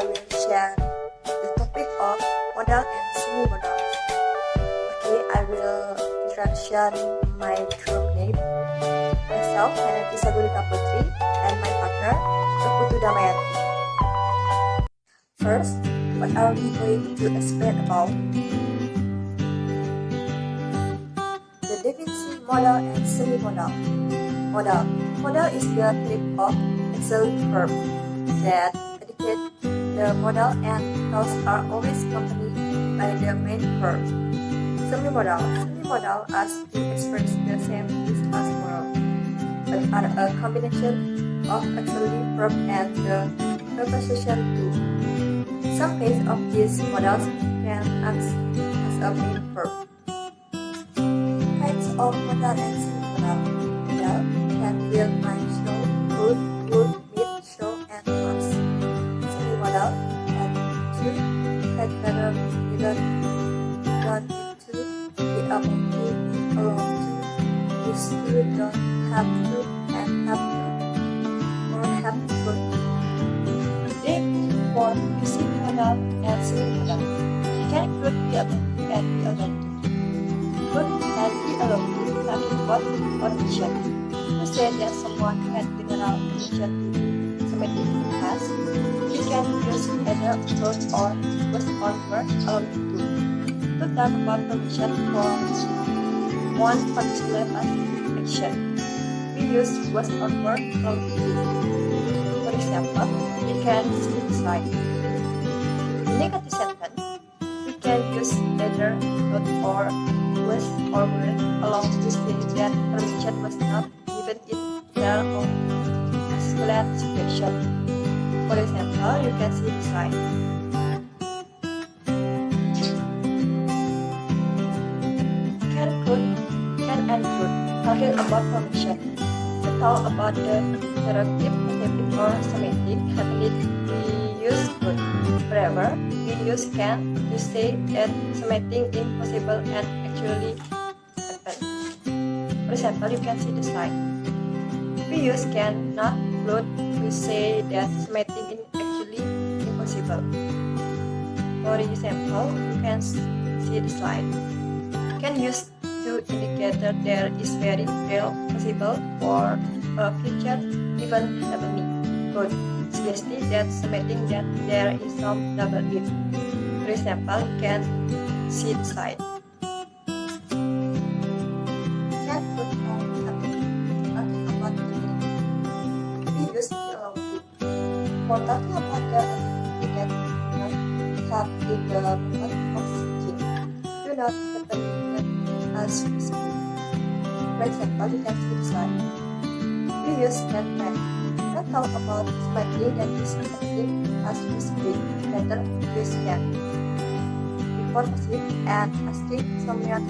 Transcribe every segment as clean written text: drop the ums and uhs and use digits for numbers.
I will share the topic of modal and semi-modals. Okay, I will introduction my group name, myself, my name is Agurika Putri, and my partner, Putu Damayanti. First, what are we going to explain about? The definition modal and semi-modal. Modal is the type of auxiliary verb that indicate the modal and thus are always accompanied by the main verb. Semi-modal as to express the same use as modal, but are a combination of auxiliary verb and the preposition to. Some cases of these modals can act as a main verb. Types of modal and semi-modal. Modal can feel like show, would, meet, show, and was. Semi-modal can to, had better, didn't, don't need to, be able to, be alone to, used to, don't have to, and have to, or have to. Today, for using modal and semi-modal, can could be able to and be alone to. Could and be alone to talking about permission. To say that someone had general permission to do something in the past, we can use either could or was on verb alone to. To talk about permission for one particular action, we use was on verb alone to. For example, we can see the slide. In negative sentence, we can use either could or was or were along to say that permission was not given in their own masculine situation. For example, you can see the slide. Can and could. Talking about permission. To talk about the interactive, adaptive, or semantic happening, we use could. However, we use can to say that something impossible and actually happened. For example, you can see the slide. We use can, not could, to say that something is actually impossible. For example, you can see the slide. Can use to indicate that there is very real possible for a future event happening. Could suggesting that something that there is some double if. For example, can see the slide. Can could and happen. Talking about the meaning. We use the along to. For talking about the activity that have in the moment of speaking, do not happen as we speak. For example, you can see the slide. We use can and. Let's talk about something that is happening as we speak. Better use can. Before proceed and asking someone else.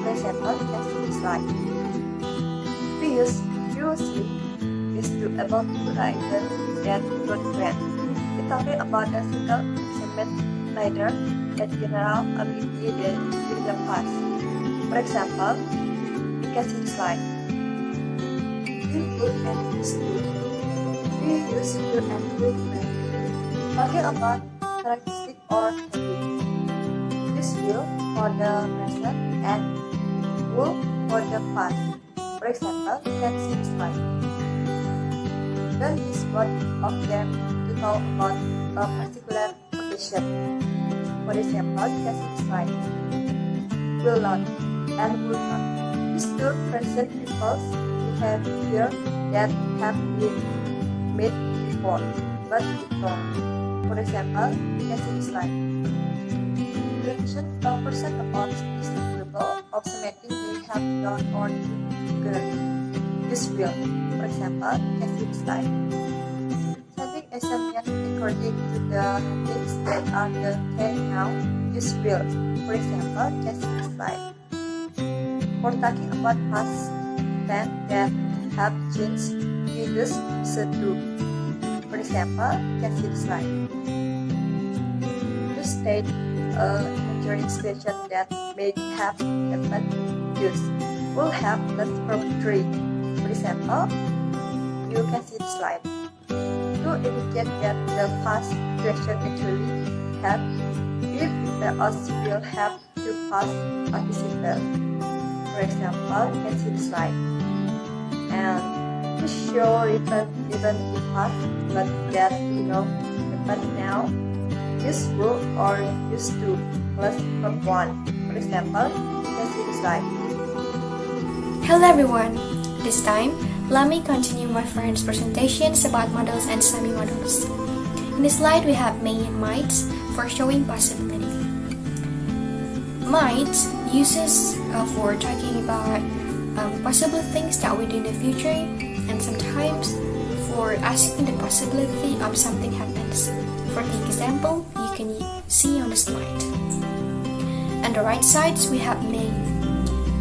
For example, you can see the slide. We use using is to able to write that good when. We're talking about a single assignment writer that general ability in the past. For example, you can see the slide. We could and used to. We use to and could when. Talking about characteristic or habit. Use will for the present and will for the past. For example, you can see the slide. Don't use both of them to talk about a particular occasion. For example, you can see the slide. Will not and will not. These two present people's behavior that have been made before, but wrong. For example, you can see the slide. Question a person about is capable of something they have done or do regularly. Use will. For example, you can see the slide. Setting assumption according to the things that are the case now. Use will. For example, you can see the slide. For talking about past tense that have changed, we use should do. For example, you can see the slide. To state a imaginary situation that may have happened, use will have less from 3. For example, you can see the slide. To to indicate that the past situation actually happened, if else will have to past participle. For example, you can see the slide. And to show event in past, but that happen now, use will or use to plus from 1. For example, you can see the slide. Hello everyone! This time, let me continue my friend's presentations about models and semi-models. In this slide, we have may and might for showing possibility. Might uses for talking about possible things that we do in the future, and sometimes for asking the possibility of something happens. For the example, you can see on the slide. On the right side, we have may.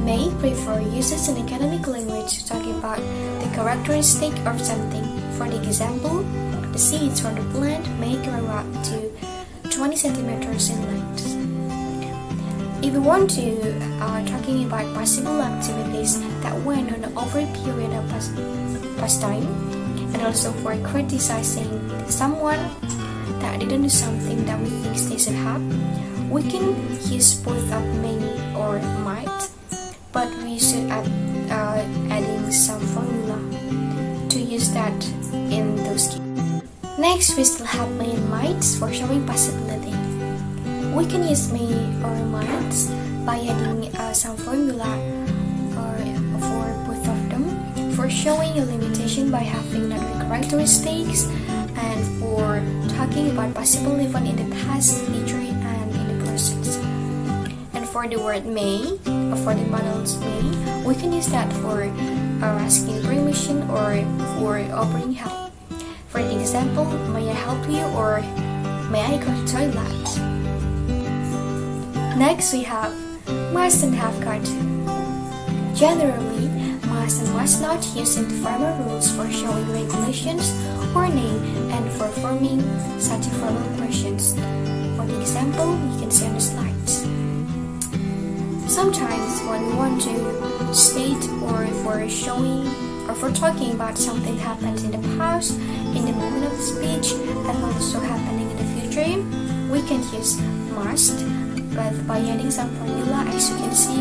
May prefer uses in academic language talking about the characteristic of something. For the example, the seeds from the plant may grow up to 20 centimeters in length. If we want to talking about possible activities that went on over a period of past time, and also for criticizing someone that didn't do something that we think they should have, we can use both of may or might, but we should add adding some formula to use that in those cases. Next, we still have may and might for showing possibility. We can use may or might by adding some formula for both of them for showing a limitation by having other characteristics, and for talking about possible event in the past, future, and in the present. And for the word may, or for the models may, we can use that for asking permission or for offering help. For the example, may I help you, or may I go to the toilet? Next, we have must and have got to. Generally, must and must not used in the formal rules for showing regulations or name and for forming such formal questions. For the example, you can see on the slides. Sometimes when we want to state or for showing or for talking about something happens in the past, in the moment of the speech, and also happening in the future, we can use must, but by adding some formula, as you can see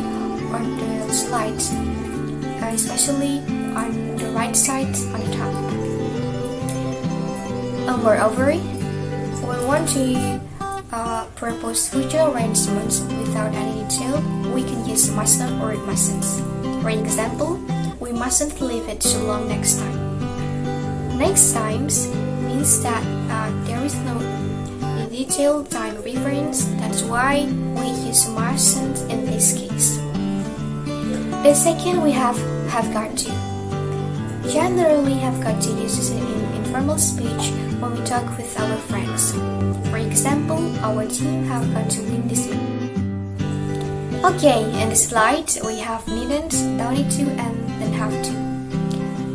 on the slides, especially on the right side on the top. Moreover, we want to propose future arrangements without any detail, we can use must not or mustn't. For example, we mustn't leave it too long next time. Next times means that there is no detailed time reference, that's why we use mustn't in this case. The second, we have got to. Generally, have got to uses it in informal speech when we talk with our friends. For example, our team have got to win this meeting. Okay, in the slide we have needn't, don't need to, and then have to.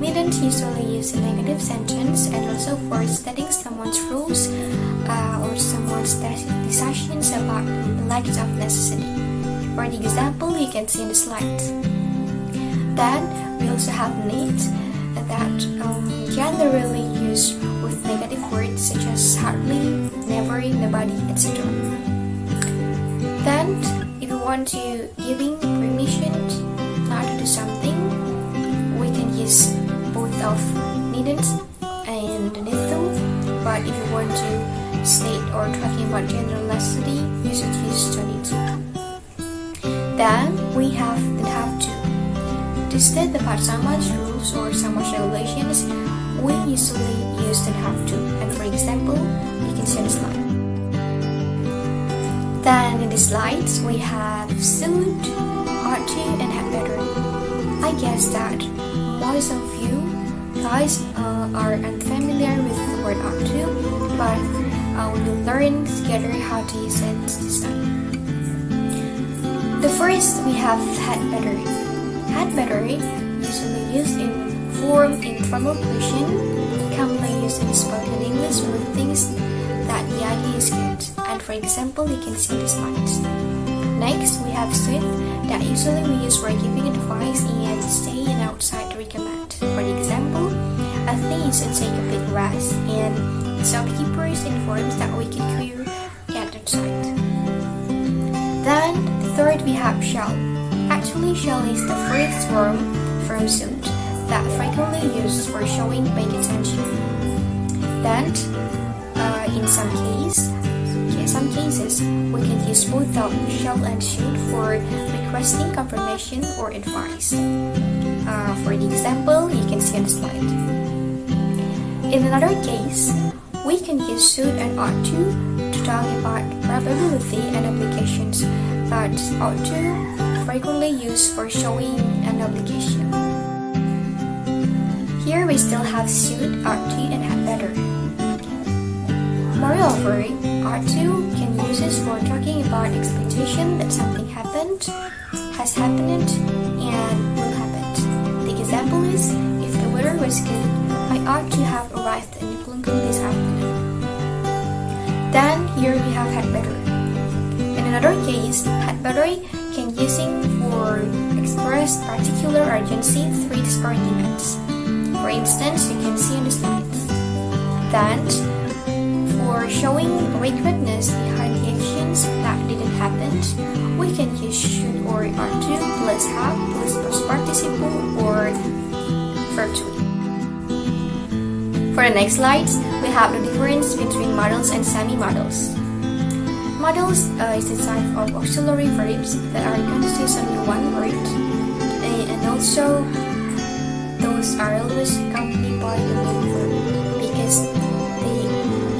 Needn't usually use a negative sentence and also for stating someone's rules or someone's decisions about the lack of necessity. For the example, you can see in the slide. Then we also have need that generally used with negative words such as hardly, never, nobody, etc. Then, if we want to giving permission not to do something, we can use both of needn't and need to. But if you want to state or talking about general necessity, you should use to need to. Then we have the have to. To state about someone's rules or someone's regulations, we usually use the have to. And for example, you can see the slide. Then in the slides, we have should, ought to, and had better. I guess that most of you guys are unfamiliar with the word ought to, but we will learn together how to use it this time. The first, we have had better. Had better, usually used in form in formal question, commonly used in spoken English with things that the idea is good. And for example, you can see the slides. Next, we have should that usually we use for giving advice and staying outside to recommend. For example, I think you should take a big rest, and some keywords and forms that we can query at the site. Then, third, we have shall. Actually, shall is the phrase form from suit that frequently used for showing paying attention. Then, in some cases, we can use both the shall and should for requesting confirmation or advice. For the example, you can see on the slide. In another case, we can use should and ought to talk about probability and applications, but ought to frequently used for showing an application. Here we still have should, ought to, and had better. Moreover, ought to can use it for talking about expectation that something happened, has happened, and will happen. The example is, if the weather was good, I ought to have arrived in Klungkung this afternoon. Then here we have had better. In another case, had better can using for express particular urgency through its arguments. For instance, you can see on the slides. Then, for showing regretness behind the actions that didn't happen, we can use should or ought to plus have plus past participle or verb to be. For the next slides, we have the difference between modals and semi-modals. Modals is a type of auxiliary verbs that are consist only one word, and also those are always accompanied by the main verb because they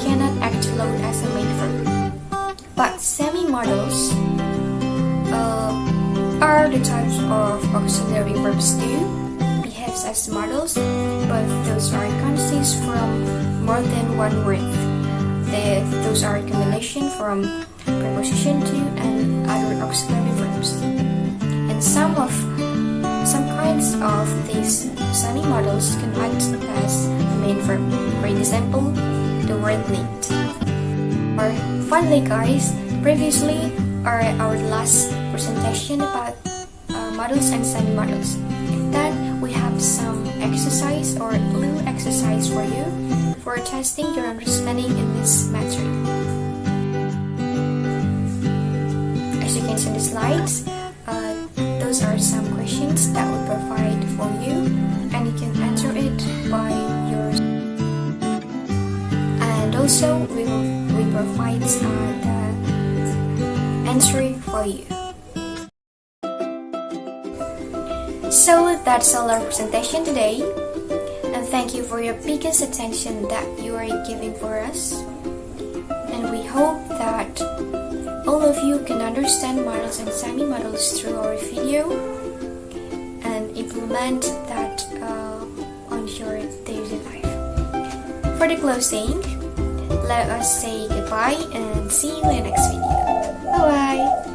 cannot act alone as a main verb. But semi-modals are the types of auxiliary verbs too, behaves as modals, but those are consist from more than one word. Those are a combination from preposition to and other auxiliary verbs. And some kinds of these semi-modals can act as the main verb. For example, the word need. Or finally, guys, previously our last presentation about modals and semi-modals. Then we have some exercise or little exercise for you for testing your understanding in this matter. As you can see in the slides, those are some questions that we provide for you, and you can answer it by yours. And also, we provide the answer for you. So that's all our presentation today, and thank you for your biggest attention that you are giving for us. And we hope that all of you can understand models and semi-models through our video and implement that on your daily life. For the closing, let us say goodbye and see you in the next video. Bye bye!